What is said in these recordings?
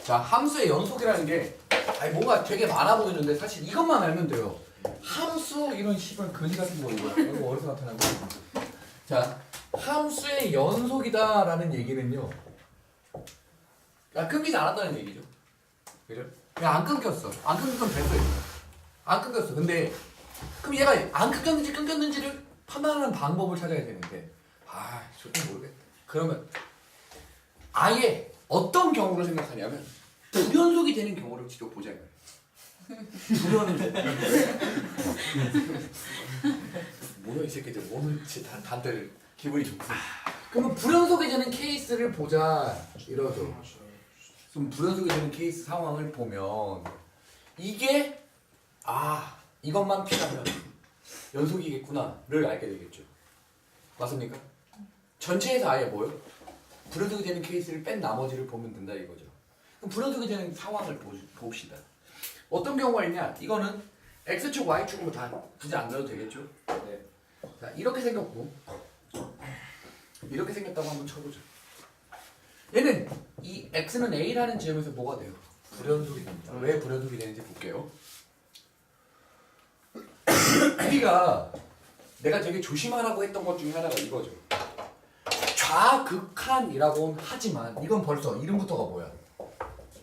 자, 함수의 연속이라는 게 아니 뭔가 되게 많아 보이는데 사실 이것만 알면 돼요. 함수 이런 씨발 거지 같은 거 이거 어디서 나타나고? 자, 함수의 연속이다라는 얘기는요. 야, 끊기지 않았다는 얘기죠. 그죠? 그냥 안 끊겼어. 안 끊겼으면 됐어요. 안 끊겼어. 근데 그럼 얘가 안 끊겼는지 끊겼는지를 판단하는 방법을 찾아야 되는데 저도 모르겠다. 그러면 아예 어떤 경우를 생각하냐면 불연속이 되는 경우를 직접 보자 이거예요. 불연속. 뭐야 이 새끼들 오늘 진짜 다들 기분이 좋고. 그러면 불연속이 되는 케이스를 보자 이러죠. 좀 불연속이 되는 케이스 상황을 보면 이게 이것만 피하면 연속이겠구나를 알게 되겠죠. 맞습니까? 전체에서 아예 뭐요? 불연속이 되는 케이스를 뺀 나머지를 보면 된다 이거죠. 그럼 불연속이 되는 상황을 봅시다. 어떤 경우가 있냐? 이거는 x축, y축으로 다 굳이 안 넣어도 되겠죠? 네. 자, 이렇게 생겼고 이렇게 생겼다고 한번 쳐보죠. 얘는 이 x는 a라는 지점에서 뭐가 돼요? 불연속이 됩니다. 왜 불연속이 되는지 볼게요. 우리가 내가 되게 조심하라고 했던 것 중에 하나가 이거죠. 좌극한이라고는 하지만 이건 벌써 이름부터가 뭐야?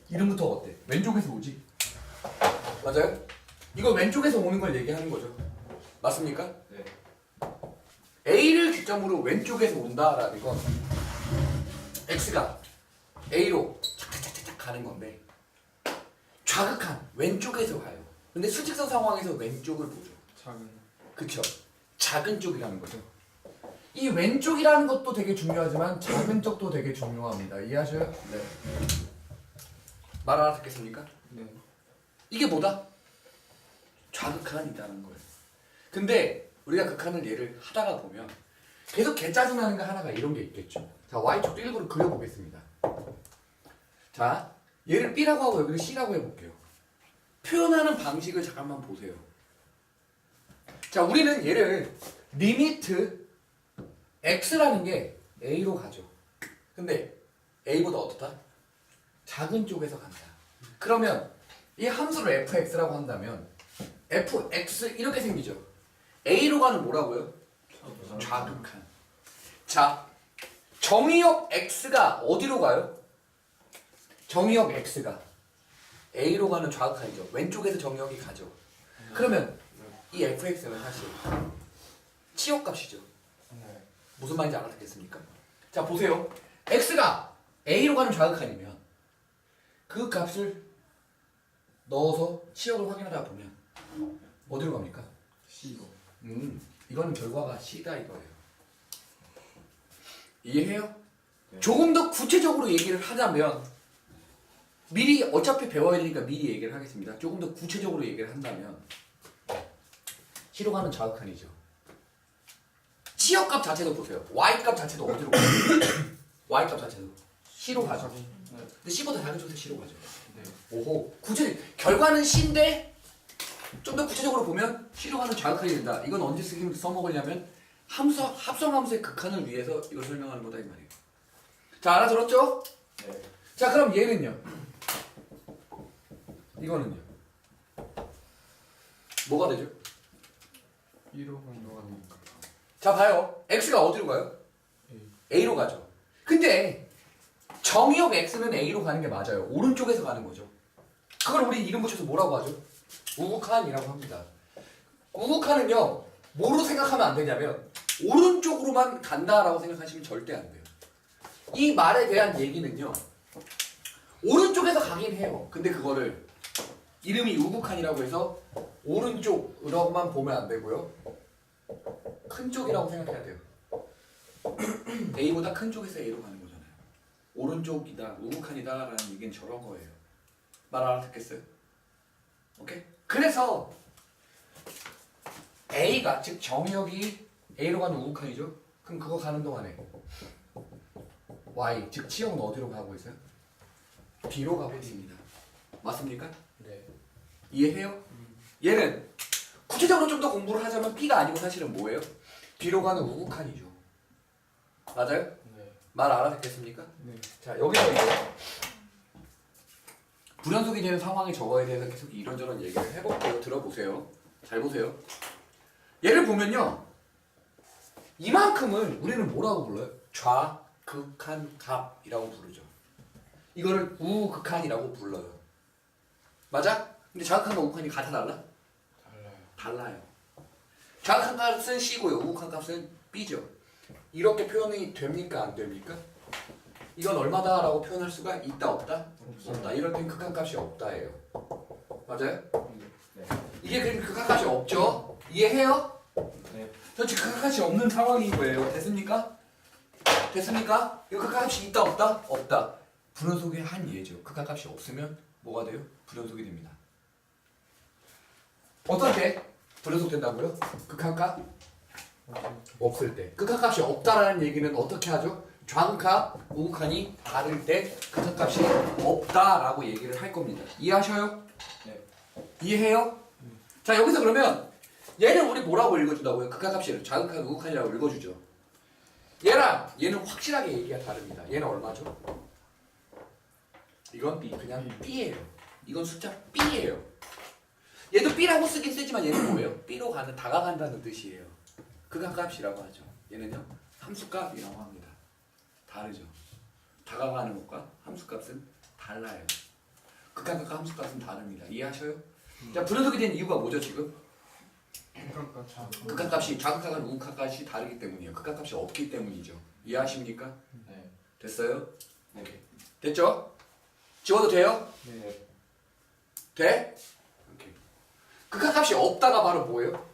이름부터가 어때? 왼쪽에서 오지? 맞아요? 이거 왼쪽에서 오는 걸 얘기하는 거죠. 맞습니까? 네. A를 기점으로 왼쪽에서 온다라는 건 X가 A로 착착착착 가는 건데 좌극한 왼쪽에서 가요. 근데 수직선 상황에서 왼쪽을 보죠. 작은. 그쵸? 작은 쪽이라는 거죠. 이 왼쪽이라는 것도 되게 중요하지만 작은 쪽도 되게 중요합니다. 이해하셔요? 네. 말 알아듣겠습니까? 네. 이게 뭐다? 좌극한이라는 거예요. 근데 우리가 극한을 예를 하다가 보면 계속 개짜증나는 거 하나가 이런 게 있겠죠. 자, Y축도 일부러 그려보겠습니다. 자, 얘를 B라고 하고 여기를 C라고 해볼게요. 표현하는 방식을 잠깐만 보세요. 자, 우리는 얘를 리미트 x라는 게 a로 가죠. 근데 a보다 어떻다? 작은 쪽에서 간다. 그러면 이 함수를 fx라고 한다면 fx 이렇게 생기죠. a로 가는 뭐라고요? 좌극한. 자, 정의역 x가 어디로 가요? 정의역 x가 a로 가는 좌극한이죠. 왼쪽에서 정의역이 가죠. 그러면 이 fx는 사실 치역값이죠. 네. 무슨 말인지 알아듣겠습니까? 자, 보세요. x가 a로 가는 좌극한이면 그 값을 넣어서 치역을 확인하다 보면 어디로 갑니까? C로. 이건 결과가 C다 이거예요. 이해해요? 네. 조금 더 구체적으로 얘기를 하자면 미리 어차피 배워야 되니까 미리 얘기를 하겠습니다. 조금 더 구체적으로 얘기를 한다면 C로 가는 좌극한이죠. 치역값 자체도 보세요. Y값 자체도 어디로 가요? Y값 자체도 C로 가죠. 네. 근데 C보다 작은 쪽에서 C로 가죠. 네. 오호. 결과는 C인데 좀 더 구체적으로 보면 C로 가는 좌극한이 된다. 이건 언제 써먹으려면 합성함수의 극한을 위해서 이걸 설명하는 거다 이 말이에요. 자, 알아들었죠? 네. 자, 그럼 얘는요. 이거는요. 뭐가 되죠? 1호 정도가 되니까. 자, 봐요. X가 어디로 가요? A. A로 가죠. 근데 정의역 X는 A로 가는 게 맞아요. 오른쪽에서 가는 거죠. 그걸 우리 이름 붙여서 뭐라고 하죠? 우극한이라고 합니다. 우극한은요, 뭐로 생각하면 안 되냐면 오른쪽으로만 간다라고 생각하시면 절대 안 돼요. 이 말에 대한 얘기는요, 오른쪽에서 가긴 해요. 근데 그거를 이름이 우극한이라고 해서 오른쪽으로만 보면 안 되고요. 큰 쪽이라고 생각해야 돼요. A보다 큰 쪽에서 A로 가는 거잖아요. 오른쪽이다, 우극한이다 라는 얘기는 저런 거예요. 말 알아듣겠어요? 오케이? 그래서 A가, 즉 정의역이 A로 가는 우극한이죠? 그럼 그거 가는 동안에 Y, 즉 치역은 어디로 가고 있어요? B로 가고 있습니다. 맞습니까? 네. 이해해요? 얘는 구체적으로 좀 더 공부를 하자면 B가 아니고 사실은 뭐예요? B로 가는 우극한이죠. 맞아요? 네. 말 알아듣겠습니까? 네. 자, 여기서 이제 불연속이 되는 상황이 저거에 대해서 계속 이런저런 얘기를 해볼게요. 들어보세요. 잘 보세요. 얘를 보면요. 이만큼을 우리는 뭐라고 불러요? 좌극한 값이라고 부르죠. 이거를 우극한이라고 불러요. 맞아? 근데 좌극한과 우극한이 같아 달라? 달라요. 달라요. 좌극한 값은 C고요. 우극한 값은 B죠. 이렇게 표현이 됩니까? 안 됩니까? 이건 얼마다 라고 표현할 수가 있다 없다? 없다. 이럴 땐 극한값이 없다예요. 맞아요? 네. 이게 그럼 극한값이 없죠? 이해해요? 네. 저 지금 극한값이 없는 상황인 거예요. 됐습니까? 됐습니까? 이거 극한값이 있다 없다? 없다. 불연속의 한 예죠. 극한값이 없으면 뭐가 돼요? 불연속이 됩니다. 어떨 때 불연속 된다고요? 극한값? 없을 때. 극한값이 없다라는 얘기는 어떻게 하죠? 좌극합, 우극한이 다를 때 극한값이 없다라고 얘기를 할 겁니다. 이해하셔요? 네. 이해해요? 자, 여기서 그러면 얘는 우리 뭐라고 읽어준다고요? 극한값이 좌극한, 우극한이라고 읽어주죠. 얘랑 얘는 확실하게 얘기가 다릅니다. 얘는 얼마죠? 이건 B, 그냥 B예요. 이건 숫자 B예요. 얘도 B라고 쓰긴 쓰지만 얘는 뭐예요? B로 가는, 다가간다는 뜻이에요. 극한값이라고 하죠. 얘는요, 함수값이라고 합니다. 다르죠. 다가가는 것과 함수값은 달라요. 극한값과 함수값은 다릅니다. 이해하셔요? 자, 불연속이 된 이유가 뭐죠 지금? 극한값이 좌극한과 우극한값이 다르기 때문이에요. 극한값이 없기 때문이죠. 이해하십니까? 네. 됐어요? 네. 됐죠? 지워도 돼요? 네. 돼? 오케이. 극한값이 없다가 바로 뭐예요?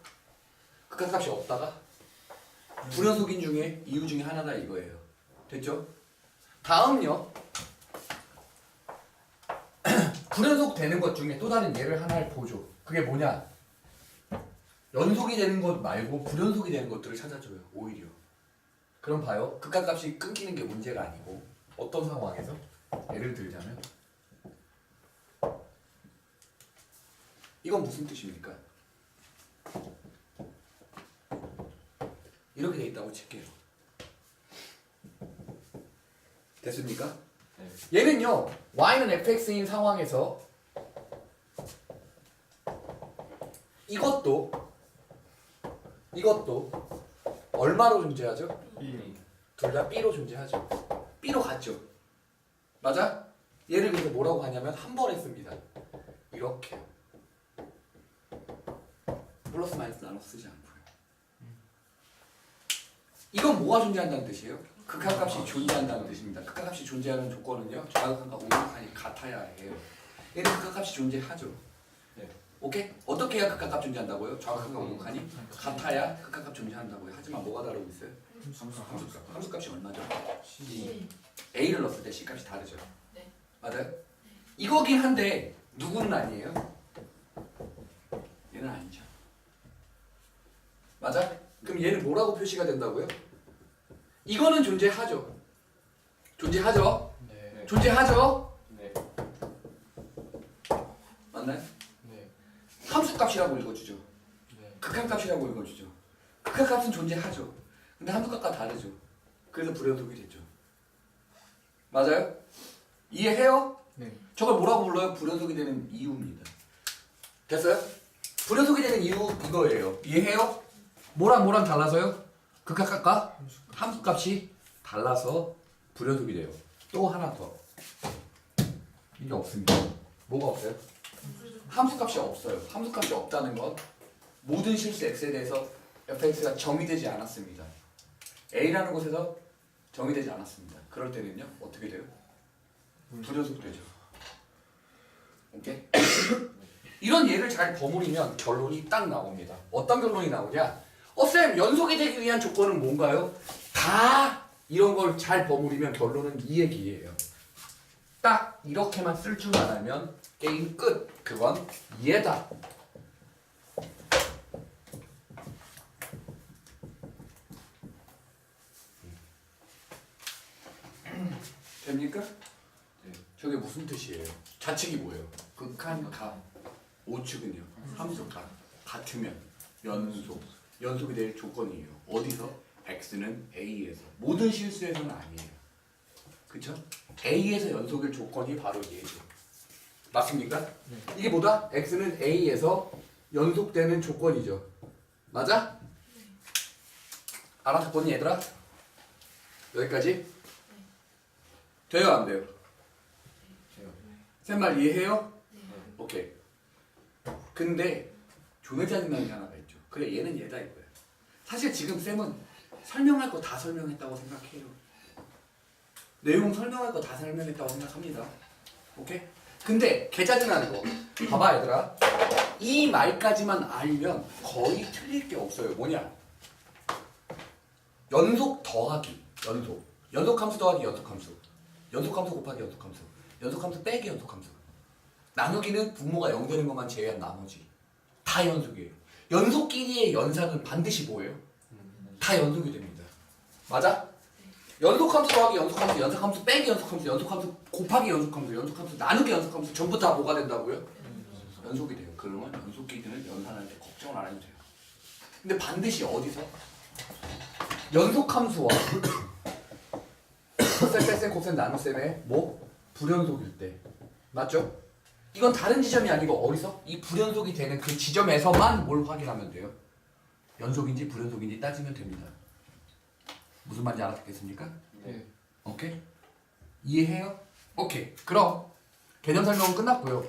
극한값이 없다가 불연속인 중에 이유 중에 하나다 이거예요. 됐죠? 다음요. 불연속 되는 것 중에 또 다른 예를 하나를 보죠. 그게 뭐냐? 연속이 되는 것 말고 불연속이 되는 것들을 찾아줘요. 오히려. 그럼 봐요. 극한값이 끊기는 게 문제가 아니고 어떤 상황에서? 예를 들자면 이건 무슨 뜻입니까? 이렇게 돼 있다고 칠게요. 됐습니까? 네. 얘는요, y는 fx인 상황에서 이것도 얼마로 존재하죠? 둘 다 b로 존재하죠. b로 갔죠. 맞아? 얘를 그래서 뭐라고 하냐면 한 번에 씁니다. 이렇게 플러스 마이너스 나눠 쓰지 않고요. 이건 뭐가 존재한다는 뜻이에요? 극한값이 존재한다는 뜻입니다. 극한값이 존재하는 조건은요, 좌극한과 우극한이 같아야 해요. 얘는 극한값이 존재하죠. 네. 오케이? 어떻게 해야 극한값 존재한다고요? 좌극한과 우극한이 같아야 극한값 존재한다고요. 하지만 뭐가 다르고 있어요? 함수값. 함수값이 얼마죠? C. A를 넣었을 때 C값이 다르죠. 네. 맞아요? 이거긴 한데 누구는 아니에요? 얘는 아니죠. 맞아? 그럼 얘는 뭐라고 표시가 된다고요? 이거는 존재하죠. 존재하죠? 네. 존재하죠? 네. 맞나요? 네. 함수값이라고 읽어주죠. 네. 극한값이라고 읽어주죠. 극한값은 존재하죠. 근데 함수값과 다르죠. 그래서 불연속이 됐죠. 맞아요? 이해해요? 네. 저걸 뭐라고 불러요? 불연속이 되는 이유입니다. 됐어요? 불연속이 되는 이유 이거예요. 이해해요? 뭐랑 달라서요? 극한값과 함수값이 달라서 불연속이 돼요. 또 하나 더. 이게 없습니다. 뭐가 없어요? 함수값이 없어요. 함수값이 없다는 건 모든 실수 x에 대해서 fx가 정의되지 않았습니다. a라는 곳에서 정의되지 않았습니다. 그럴 때는요, 어떻게 돼요? 불연속 되죠. 오케이? 이런 예를 잘 버무리면 결론이 딱 나옵니다. 어떤 결론이 나오냐? 쌤, 연속이 되기 위한 조건은 뭔가요? 다 이런 걸 잘 버무리면 결론은 이 얘기예요. 딱 이렇게만 쓸 줄만 알면 게임 끝. 그건 얘다. 됩니까? 네. 저게 무슨 뜻이에요? 좌측이 뭐예요? 극한값. 우측은요? 함수값. 같으면 연속. 연속이 될 조건이에요. 어디서? x는 a에서. 모든 실수에서는 아니에요. 그쵸? a에서 연속일 조건이 바로 얘죠. 맞습니까? 네. 이게 뭐다? x는 a에서 연속되는 조건이죠. 맞아? 알아듣거니 얘들아? 여기까지? 돼요 안 돼요? 돼요. 쌤말 이해해요? 네. 오케이. 근데 존나 짜증나는 게 하나가 있죠. 그래 얘는 얘다 이거야. 사실 지금 쌤은 설명할 거 다 설명했다고 생각해요. 내용 설명할 거 다 설명했다고 생각합니다. 오케이? 근데 개 짜증나는 거 봐봐 얘들아. 이 말까지만 알면 거의 틀릴 게 없어요. 뭐냐? 연속 더하기 연속함수 더하기 연속함수 곱하기 연속함수 빼기 연속함수 나누기는 분모가 0 되는 것만 제외한 나머지 다 연속이에요. 연속끼리의 연산은 반드시 뭐예요? 다 연속이 됩니다. 맞아? 연속함수 더하기 연속함수 빼기 연속함수 곱하기 연속함수 나누기 연속함수 전부 다 뭐가 된다고요? 연속이 돼요. 그러면 연속끼리는 연산할 때 걱정을 안 해도 돼요. 근데 반드시 어디서? 연속함수와 곱셈 빼셈 곱셈 나눗셈의 뭐? 불연속일 때 맞죠? 이건 다른 지점이 아니고 어디서? 이 불연속이 되는 그 지점에서만 뭘 확인하면 돼요? 연속인지 불연속인지 따지면 됩니다. 무슨 말인지 알아듣겠습니까? 네. 오케이? 이해해요? 오케이. 그럼 개념 설명은 끝났고요.